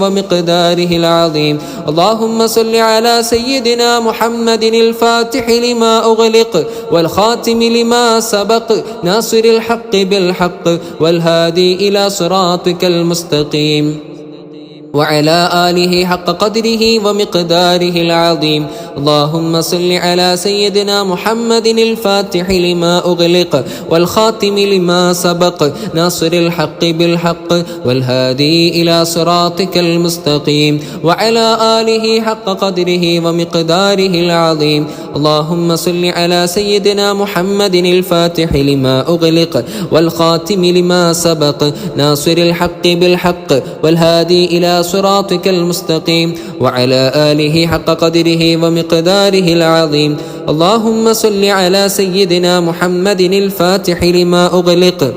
ومقداره العظيم. اللهم صل على سيدنا محمد الفاتح لما أغلق والخاتم لما سبق ناصر الحق بالحق والهادي إلى صراطك المستقيم وعلى آله حق قدره ومقداره العظيم. اللهم صل على سيدنا محمد الفاتح لما أغلق والخاتم لما سبق ناصر الحق بالحق والهادي إلى صراطك المستقيم وعلى آله حق قدره ومقداره العظيم. اللهم صل على سيدنا محمد الفاتح لما أغلق والخاتم لما سبق ناصر الحق بالحق والهادي إلى صراطك المستقيم وعلى آله حق قدره ومقداره العظيم. اللهم صل على سيدنا محمد الفاتح لما أغلق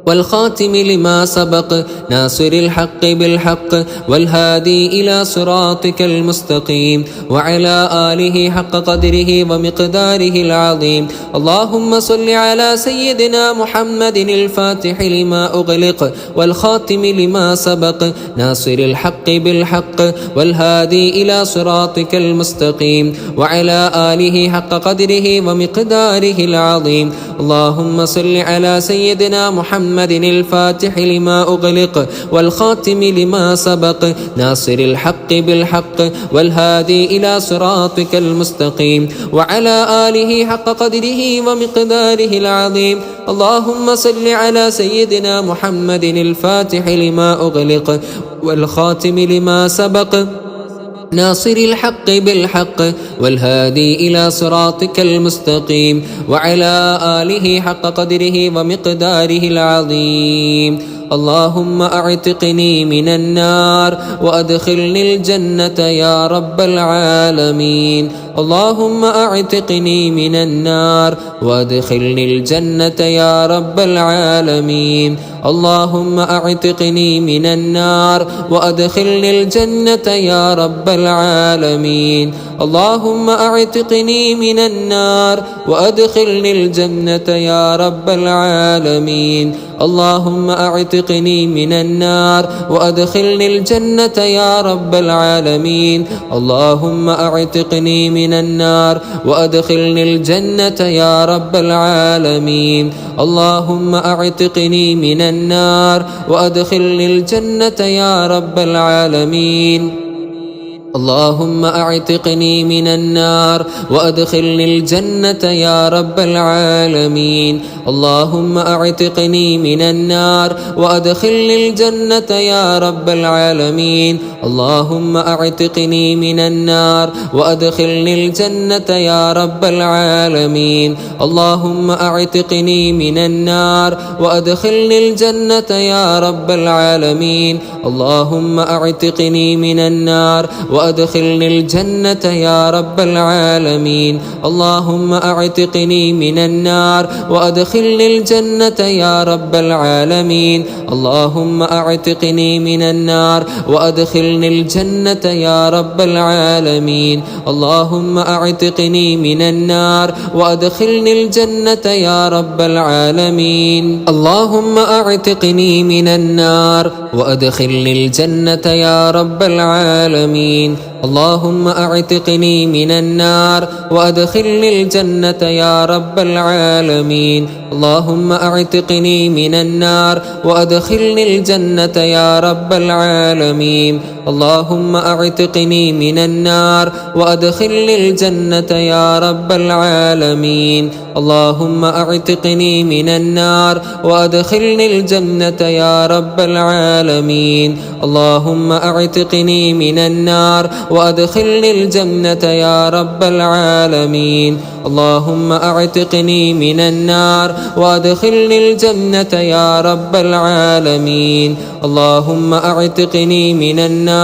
والخاتم لما سبق ناصر الحق بالحق والهادي إلى صراطك المستقيم وعلى آله حق قدره ومقداره العظيم. اللهم صل على سيدنا محمد الفاتح لما أغلق والخاتم لما سبق ناصر الحق بالحق والهادي إلى صراطك المستقيم وعلى آله حق قدره ومقداره العظيم. اللهم صل على سيدنا محمد الفاتح لما أغلق والخاتم لما سبق ناصر الحق بالحق والهادي إلى صراطك المستقيم وعلى آله حق قدره ومقداره العظيم. اللهم صل على سيدنا محمد الفاتح لما أغلق والخاتم لما سبق ناصر الحق بالحق والهادي إلى صراطك المستقيم وعلى آله حق قدره ومقداره العظيم. اللهم أعتقني من النار وأدخلني الجنة يا رب العالمين. اللهم أعتقني من النار وأدخلني الجنة يا رب العالمين. اللهم أعتقني من النار وأدخلني الجنة يا رب العالمين. اللهم أعتقني من النار وأدخلني الجنة يا رب العالمين. اللهم أعتقني من النار وأدخلني الجنة يا رب العالمين. اللهم أعتقني من النار وأدخلني الجنة يا رب العالمين. اللهم أعتقني من النار وأدخلني الجنة يا رب العالمين. اللهم أعتقني من النار وأدخلني الجنة يا رب العالمين. اللهم أعتقني من النار وأدخلني الجنة يا رب العالمين. اللهم أعتقني من النار وأدخلني الجنة يا رب العالمين. اللهم أعتقني من النار وأدخلني الجنة يا رب العالمين. اللهم أعتقني من النار وأدخلني الجنة يا رب العالمين. اللهم أعتقني من النار وأدخلني الجنة يا رب العالمين. اللهم أعتقني من النار وأدخلني الجنة يا رب العالمين. اللهم أعتقني من النار وأدخلني الجنة يا رب العالمين. اللهم أعتقني من النار وأدخلني الجنة يا رب العالمين. اللهم أعتقني من النار وأدخلني الجنة يا رب العالمين. اللهم أعتقني من النار وأدخلني الجنة يا رب العالمين. اللهم أعتقني من النار وأدخلني الجنة يا رب العالمين. اللهم أعتقني من النار وأدخلني الجنة يا رب العالمين. اللهم أعتقني من النار وأدخلني الجنة يا رب العالمين. اللهم أعتقني من النار وأدخلني الجنة يا رب العالمين. اللهم أعتقني من النار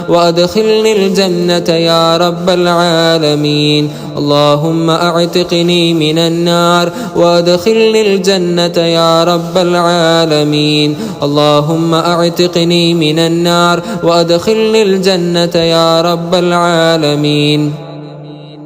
وأدخلني الجنة يا رب العالمين. اللهم أعتقني من النار وأدخلني الجنة يا رب العالمين. اللهم أعتقني من النار وأدخلني الجنة يا رب العالمين.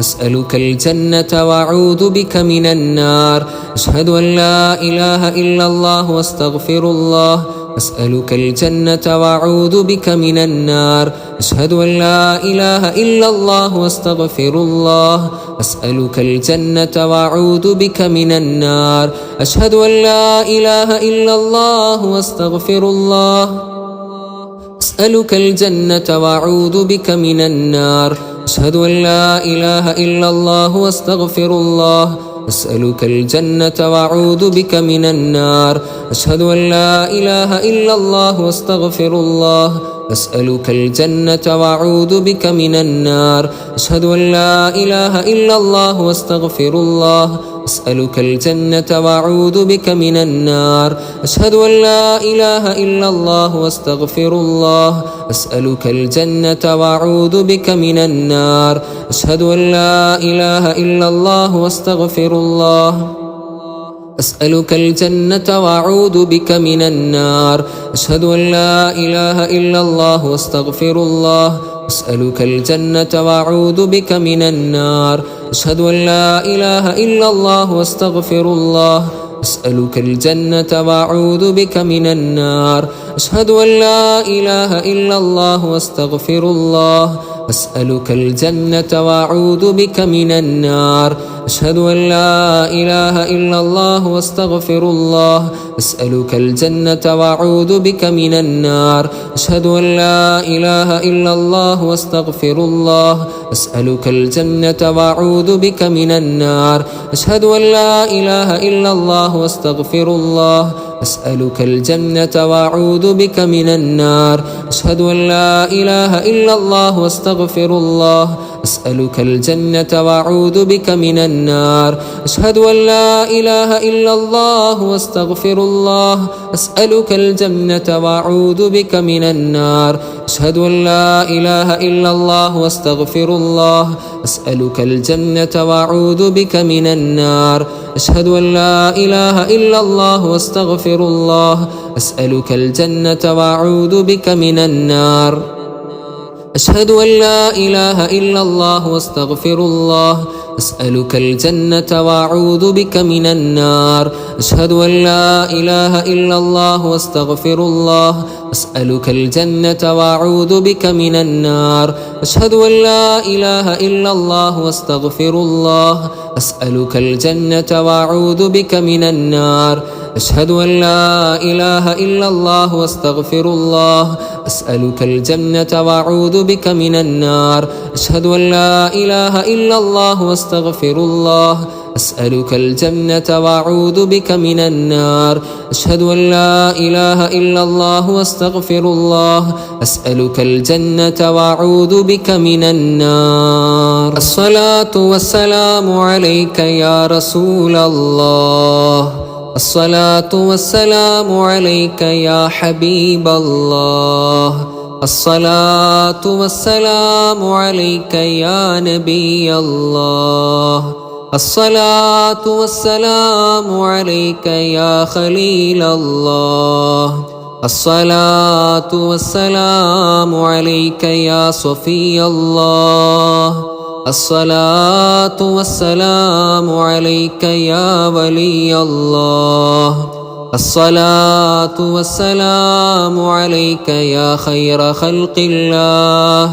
أسألك الجنة وأعوذ بك من النار. أشهد أن لا إله إلا الله واستغفر الله. أسألك الجنة وأعوذ بك من النار. أشهد أن لا إله إلا الله واستغفر الله. أسألك الجنة وأعوذ بك من النار. أشهد أن لا إله إلا الله واستغفر الله. أسألك الجنة وأعوذ بك من النار. أشهد أن لا إله إلا الله واستغفر الله. أسألك الجنة وأعوذ بك من النار. أشهد أن لا إله إلا الله واستغفر الله. أسألك الجنة وأعوذ بك من النار. أشهد أن لا إله إلا الله واستغفر الله. أسألك الجنة وأعوذ بك من النار. أشهد أن لا إله إلا الله واستغفر الله. أسألك الجنة وأعوذ بك من النار. أشهد أن لا إله إلا الله واستغفر الله. أسألك الجنة وأعوذ بك من النار. أشهد أن لا إله إلا الله واستغفر الله. أسألك الجنة وأعوذ بك من النار. أشهد أن لا إله إلا الله واستغفر الله. أسألك الجنة وأعوذ بك من النار. أشهد أن لا إله إلا الله واستغفر الله. أسألك الجنة وأعوذ بك من النار. أشهد أن لا إله إلا الله واستغفر الله. أسألك الجنة وأعوذ بك من النار. أشهد أن لا إله إلا الله واستغفر الله. أسألك الجنة وأعوذ بك من النار. أشهد أن لا إله إلا الله واستغفر الله. أسألك الجنة وأعوذ بك من النار. أشهد أن لا إله إلا الله واستغفر الله. أسألك الجنة وأعوذ بك من النار. أشهد أن لا إله إلا الله واستغفر الله. أسألك الجنة وأعوذ بك من النار. أشهد أن لا إله إلا الله واستغفر الله. أسألك الجنة وأعوذ بك من النار. أشهد أن لا إله إلا الله واستغفر الله. أسألك الجنة وأعوذ بك من النار. أشهد أن لا إله إلا الله واستغفر الله. أسألك الجنة وأعوذ بك من النار. أشهد أن لا إله إلا الله واستغفر الله. أسألك الجنة وأعوذ بك من النار. أشهد أن لا إله إلا الله واستغفر الله. أسألك الجنة وأعوذ بك من النار. أشهد أن لا إله إلا الله واستغفر الله. أسألك الجنة وأعوذ بك من النار. أشهد أن لا إله إلا الله واستغفر الله. أسألك الجنة وأعوذ بك من النار. أشهد أن لا إله إلا الله واستغفر الله. أسألك الجنة وأعوذ بك من النار. الصلاة والسلام عليك يا رسول الله. الصلاة والسلام عليك يا حبيب الله. الصلاة والسلام عليك يا نبي الله. الصلاة والسلام عليك يا خليل الله. الصلاة والسلام عليك يا صفي الله. الصلاة والسلام عليك يا ولي الله. الصلاة والسلام عليك يا خير خلق الله.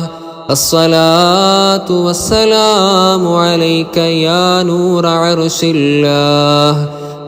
الصلاة والسلام عليك يا نور عرش الله.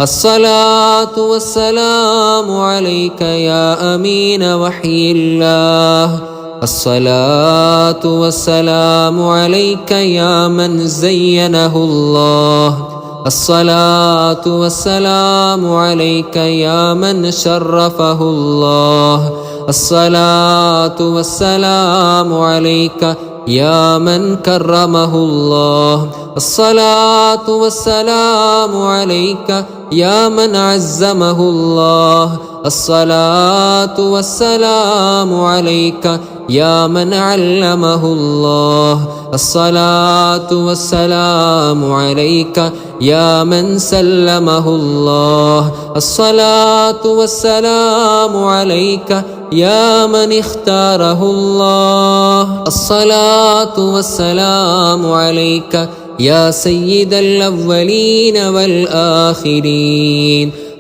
الصلاة والسلام عليك يا أمين وحي الله. الصلاة والسلام عليك يا من زينه الله. الصلاة والسلام عليك يا من شرفه الله. الصلاة والسلام عليك يا من كرمه الله. الصلاة والسلام عليك يا من عزمه الله. الصلاة والسلام عليك يا من علمه الله. الصلاة والسلام عليك يا من سلمه الله. الصلاة والسلام عليك يا من اختاره الله. الصلاة والسلام عليك يا سيد الأولين والآخرين.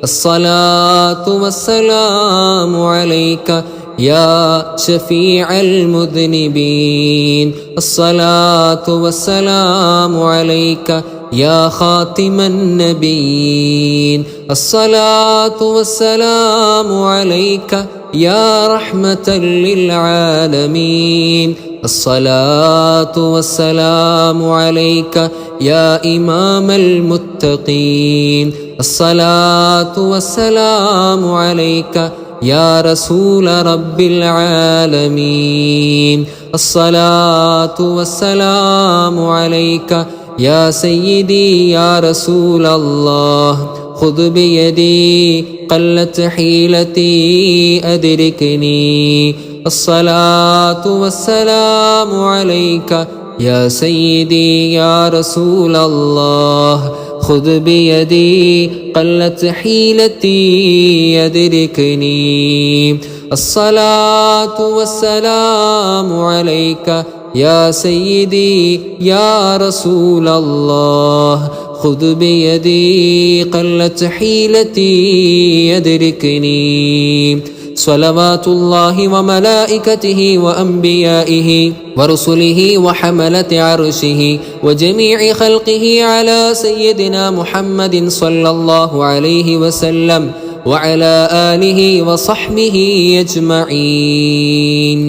الصلاة والسلام عليك يا شفيع المذنبين. الصلاة والسلام عليك يا خاتم النبيين. الصلاة والسلام عليك يا رحمة للعالمين. الصلاة والسلام عليك يا إمام المتقين. الصلاة والسلام عليك يا رسول رب العالمين. الصلاة والسلام عليك يا سيدي يا رسول الله. خذ بيدي قلت حيلتي أدركني. الصلاة والسلام عليك يا سيدي يا رسول الله. خذ بيدي قلت حيلتي يدركني. الصلاة والسلام عليك يا سيدي يا رسول الله. خذ بيدي قلت حيلتي يدركني. صلوات الله وملائكته وأنبيائه ورسله وحملة عرشه وجميع خلقه على سيدنا محمد صلى الله عليه وسلم وعلى آله وصحبه أجمعين.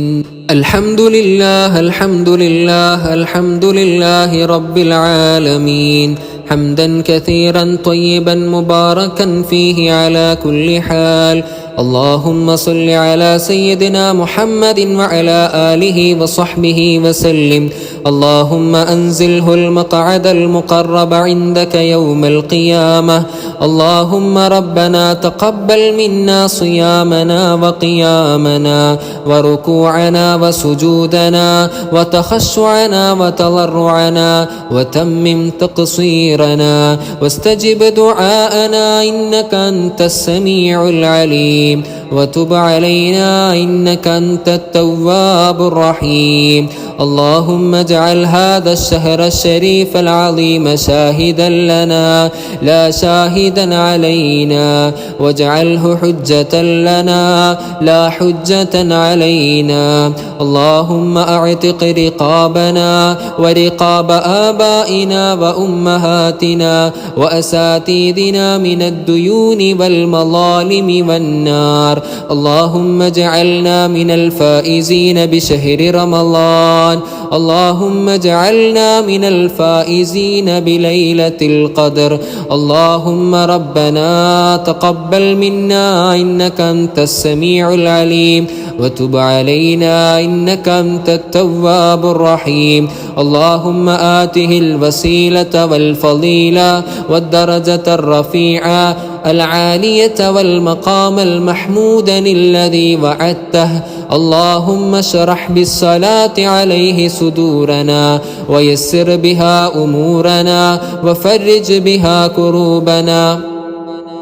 الحمد لله الحمد لله الحمد لله رب العالمين، حمدا كثيرا طيبا مباركا فيه على كل حال. اللهم صل على سيدنا محمد وعلى آله وصحبه وسلم. اللهم أنزله المقعد المقرب عندك يوم القيامة. اللهم ربنا تقبل منا صيامنا وقيامنا وركوعنا وسجودنا وتخشعنا وتضرعنا وتمم تقصيرنا واستجب دعاءنا إنك أنت السميع العليم. وتب علينا إنك أنت التواب الرحيم. اللهم اجعل هذا الشهر الشريف العظيم شاهدا لنا لا شاهدا علينا، واجعله حجة لنا لا حجة علينا. اللهم اعتق رقابنا ورقاب آبائنا وأمهاتنا وأساتذتنا من الديون والمظالم والنار. اللهم اجعلنا من الفائزين بشهر رمضان. اللهم اجعلنا من الفائزين بليلة القدر. اللهم ربنا تقبل منا إنك أنت السميع العليم، وتب علينا إنك أنت التواب الرحيم. اللهم آته الوسيلة والفضيلة والدرجة الرفيعة العالية والمقام المحمود الذي وعدته. اللهم اشرح بالصلاة عليه صدورنا ويسر بها أمورنا وفرج بها كروبنا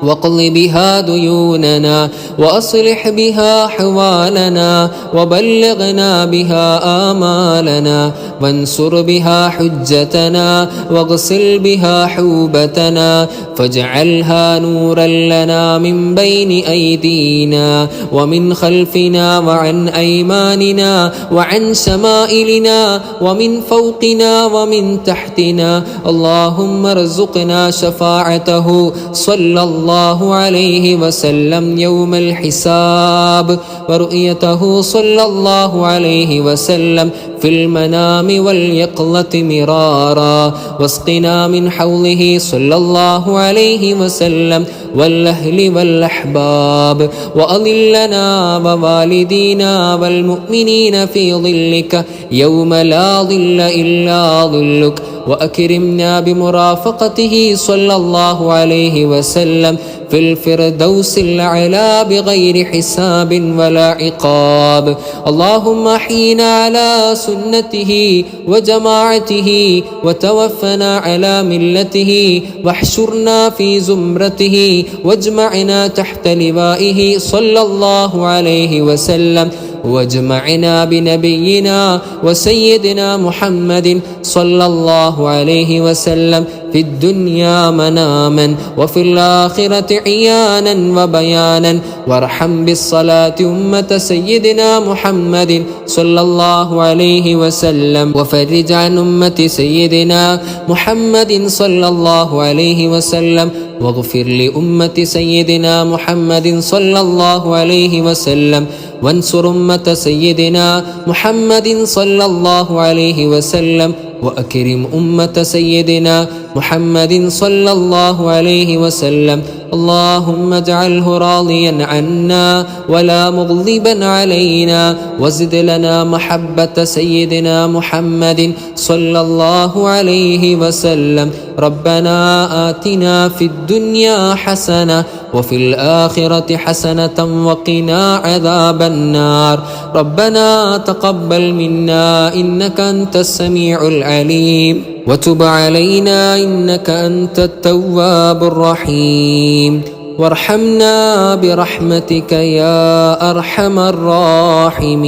واقض بها ديوننا وأصلح بها حوالنا وبلغنا بها آمالنا وانصر بها حجتنا واغسل بها حوبتنا فاجعلها نورا لنا من بين أيدينا ومن خلفنا وعن أيماننا وعن شمائلنا ومن فوقنا ومن تحتنا. اللهم ارزقنا شفاعته صلى الله عليه وسلم يوم الحساب ورؤيته صلى الله عليه وسلم في المنام واليقظة مرارا، واسقنا من حوضه صلى الله عليه وسلم والأهل والأحباب، وأظلنا ووالدينا والمؤمنين في ظلك يوم لا ظل إلا ظلك، وأكرمنا بمرافقته صلى الله عليه وسلم في الفردوس الأعلى بغير حساب ولا عقاب. اللهم أحينا على سنته وجماعته وتوفنا على ملته واحشرنا في زمرته واجمعنا تحت لوائه صلى الله عليه وسلم واجمعنا بنبينا وسيدنا محمد صلى الله عليه وسلم في الدنيا مناما وفي الآخرة عيانا وبيانا، وارحم بالصلاة أمة سيدنا محمد صلى الله عليه وسلم، وفرج عن أمة سيدنا محمد صلى الله عليه وسلم، واغفر لأمة سيدنا محمد صلى الله عليه وسلم، وانصر أمة سيدنا محمد صلى الله عليه وسلم، وأكرم أمة سيدنا محمد صلى الله عليه وسلم. اللهم اجعله راضيا عنا ولا مغضبا علينا، وزد لنا محبة سيدنا محمد صلى الله عليه وسلم. ربنا آتنا في الدنيا حسنة وفي الآخرة حسنة وقنا عذاب النار. ربنا تقبل منا إنك أنت السميع العليم، وتب علينا إنك أنت التواب الرحيم، وارحمنا برحمتك يا أرحم الراحمين.